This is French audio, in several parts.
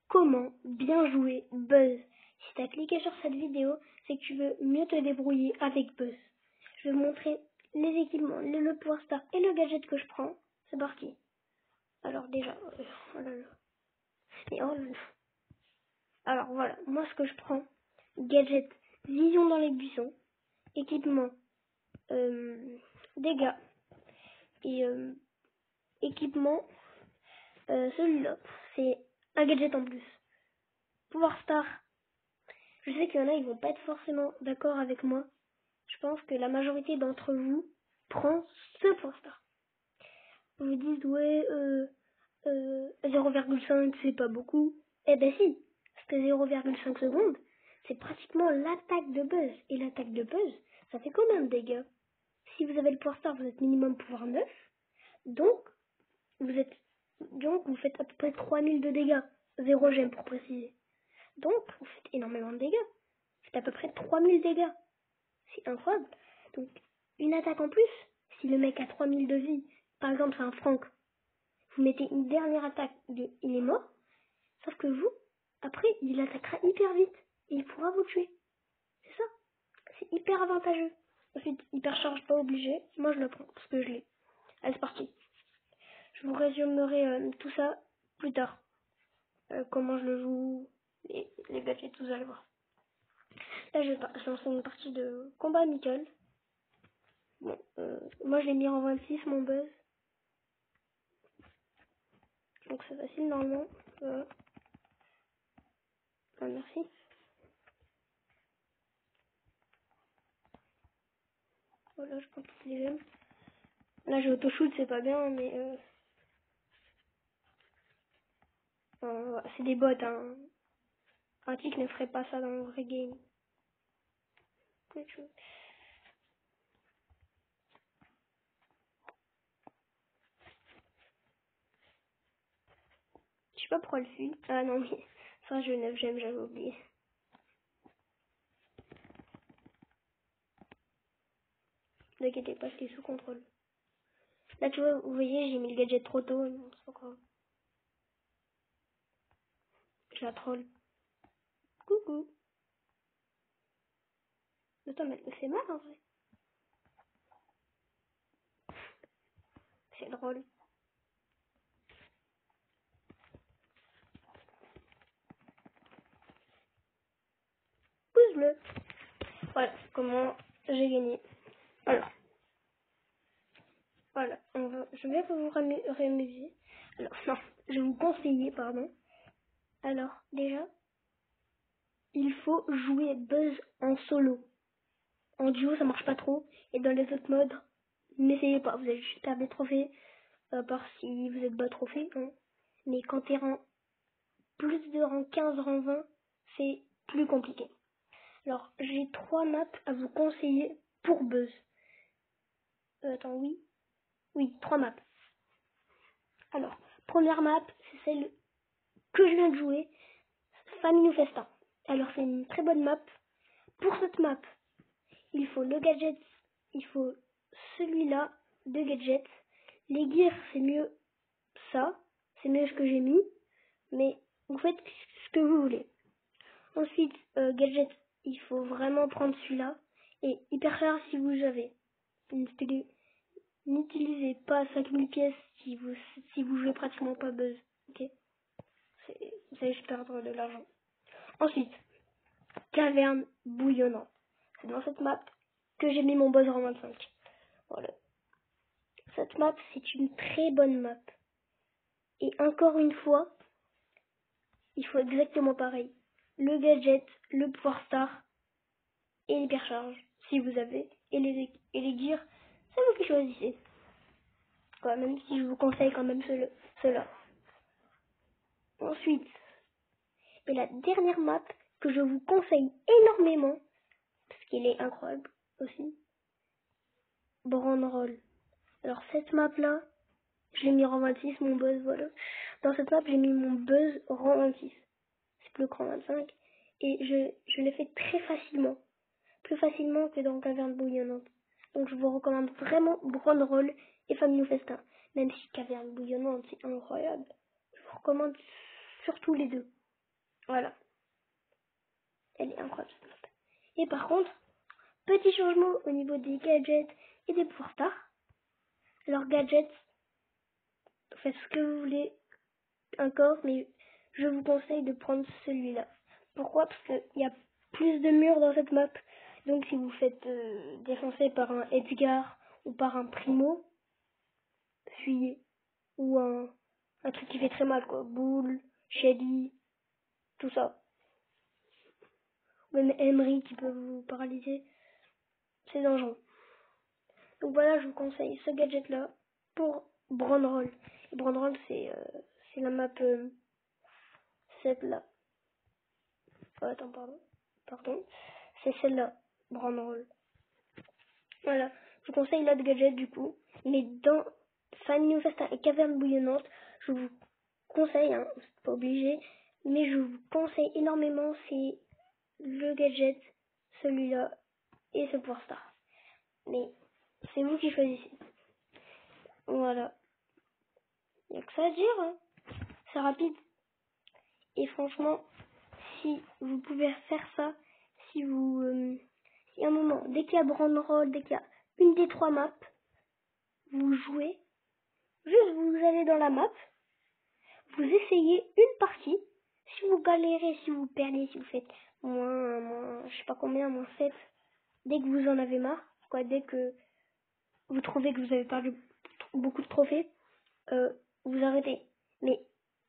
comment bien jouer Buzz. Si tu as cliqué sur cette vidéo, c'est que tu veux mieux te débrouiller avec Buzz. Je vais vous montrer les équipements, le Power Star et le gadget que je prends. C'est parti. Alors déjà, oh là là. Mais oh là là. Alors voilà, moi ce que je prends, gadget, vision dans les buissons, équipement, dégâts et équipement, celui-là, c'est un gadget en plus. Power Star. Je sais qu'il y en a, ils vont pas être forcément d'accord avec moi. Je pense que la majorité d'entre vous prend ce Power Star. Vous vous dites, ouais, 0,5 c'est pas beaucoup. Eh ben si, parce que 0,5 secondes, c'est pratiquement l'attaque de Buzz. Et l'attaque de Buzz, ça fait combien de dégâts? Si vous avez le Power Star, vous êtes minimum pouvoir 9. Donc, vous faites à peu près 3000 de dégâts. 0 gemme pour préciser. Donc, vous faites énormément de dégâts. Vous faites à peu près 3000 dégâts. C'est incroyable. Donc, une attaque en plus, si le mec a 3000 de vie, par exemple c'est un Franck, vous mettez une dernière attaque, il est mort, sauf que vous, après, il attaquera hyper vite, et il pourra vous tuer. C'est ça. C'est hyper avantageux. Ensuite, hypercharge pas obligé, moi je le prends, parce que je l'ai. Allez, c'est parti. Je vous résumerai tout ça plus tard. Comment je le joue, les gadgets, vous allez voir. Là, je vais lancer une partie de combat amical. Bon, moi je l'ai mis en 26 mon Buzz. Donc c'est facile normalement. Ah, merci. Voilà, je prends toutes les gemmes. Là j'ai auto-shoot, c'est pas bien, mais c'est des bots, hein. Un tic ne ferait pas ça dans le vrai game. Je sais pas pourquoi le fuit. Ah non, mais ça je 9 gemmes, j'avais oublié. Ne inquiétez pas, c'était sous contrôle. Là tu vois, vous voyez, j'ai mis le gadget trop tôt, non, c'est pas grave. Je la troll. Coucou. Attends, mais c'est mal en vrai. C'est drôle. Pouce bleu. Voilà comment j'ai gagné. Alors, voilà, je vais vous réamuser. Alors, non, je vais vous conseiller, pardon. Alors, déjà, il faut jouer Buzz en solo. En duo, ça marche pas trop. Et dans les autres modes, n'essayez pas. Vous allez juste perdre des trophées. À part si vous êtes bas trophée. Hein. Mais quand t'es rang plus de rang 15, rang 20, c'est plus compliqué. Alors, j'ai 3 maps à vous conseiller pour Buzz. Attends, oui. Oui, 3 maps. Alors, première map, c'est celle que je viens de jouer, Famille Festa. Alors, c'est une très bonne map. Pour cette map, il faut le gadget, il faut celui-là, de gadgets. Les gears, c'est mieux ça, c'est mieux ce que j'ai mis, mais vous faites ce que vous voulez. Ensuite, gadget, il faut vraiment prendre celui-là. Et hypercharge si vous avez. N'utilisez pas 5000 pièces si vous jouez pratiquement pas Buzz. Ok, vous allez juste perdre de l'argent. Ensuite, caverne bouillonnante. C'est dans cette map que j'ai mis mon Buzz en 25. Voilà. Cette map, c'est une très bonne map. Et encore une fois, il faut exactement pareil. Le gadget, le pouvoir star et l'hypercharge, si vous avez. Et les gears, c'est vous qui choisissez. Quoi, même si je vous conseille quand même cela. Ensuite, et la dernière map que je vous conseille énormément, parce qu'il est incroyable aussi, Brandroll. Alors cette map là, je l'ai mis rang 26, mon Buzz, voilà. Dans cette map, j'ai mis mon Buzz rang 26. C'est plus que rang 25. Et je l'ai fait très facilement. Plus facilement que dans Caverne Bouillonnante. Donc je vous recommande vraiment Brandroll et Famille Festa. Même si Caverne Bouillonnante, c'est incroyable. Je vous recommande surtout les deux. Voilà. Elle est incroyable. Et par contre, petit changement au niveau des gadgets et des pouvoirs stars. Alors gadgets, faites ce que vous voulez encore, mais je vous conseille de prendre celui-là. Pourquoi? Parce qu'il y a plus de murs dans cette map. Donc si vous faites défoncer par un Edgar ou par un Primo, fuyez. Ou un truc qui fait très mal, quoi. Bull, Shelly, tout ça. Même Emery qui peut vous paralyser. C'est dangereux. Donc voilà, je vous conseille ce gadget-là pour Brandroll. Et Brandroll, c'est la map 7 là. Oh, attends, pardon. C'est celle-là, Brandroll. Voilà, je vous conseille l'autre gadget du coup. Mais dans Famille Festin et Caverne Bouillonnante, je vous conseille, hein, c'est pas obligé, mais je vous conseille énormément, c'est le gadget, celui-là et ce Pouvoir Star. Mais c'est vous qui choisissez. Voilà. Il n'y a que ça à dire, hein. C'est rapide. Et franchement, si vous pouvez faire ça, si vous... il y a un moment, dès qu'il y a Brandroll, dès qu'il y a une des 3 maps, vous jouez. Juste, vous allez dans la map, vous essayez une partie. Si vous galérez, si vous perdez, si vous faites moins je sais pas combien, moins 7, dès que vous en avez marre, quoi, dès que vous trouvez que vous avez perdu beaucoup de trophées, vous arrêtez. Mais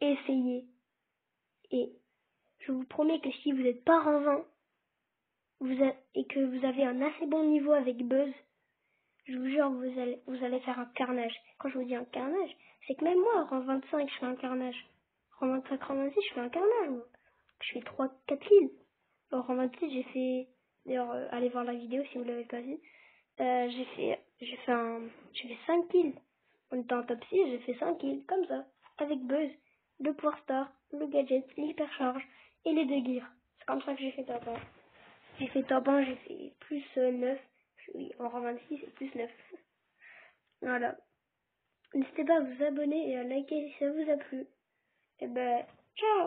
essayez. Et je vous promets que si vous n'êtes pas rang 20 et que vous avez un assez bon niveau avec Buzz, je vous jure, vous allez faire un carnage. Quand je vous dis un carnage, c'est que même moi, rang 25, je fais un carnage. Rang 25, rang 26, je fais un carnage, moi. Je fais 3-4 kills. Alors, rang 26, j'ai fait... D'ailleurs, allez voir la vidéo si vous l'avez pas vue. J'ai fait 5 kills. On était en top 6, j'ai fait 5 kills, comme ça. Avec Buzz, le Pouvoir Star, le gadget, l'hypercharge et les 2 gears. C'est comme ça que j'ai fait top 1. J'ai fait top 1, j'ai fait plus 9. Oui, en rang 26, c'est plus 9. Voilà. N'hésitez pas à vous abonner et à liker si ça vous a plu. Et ben, ciao!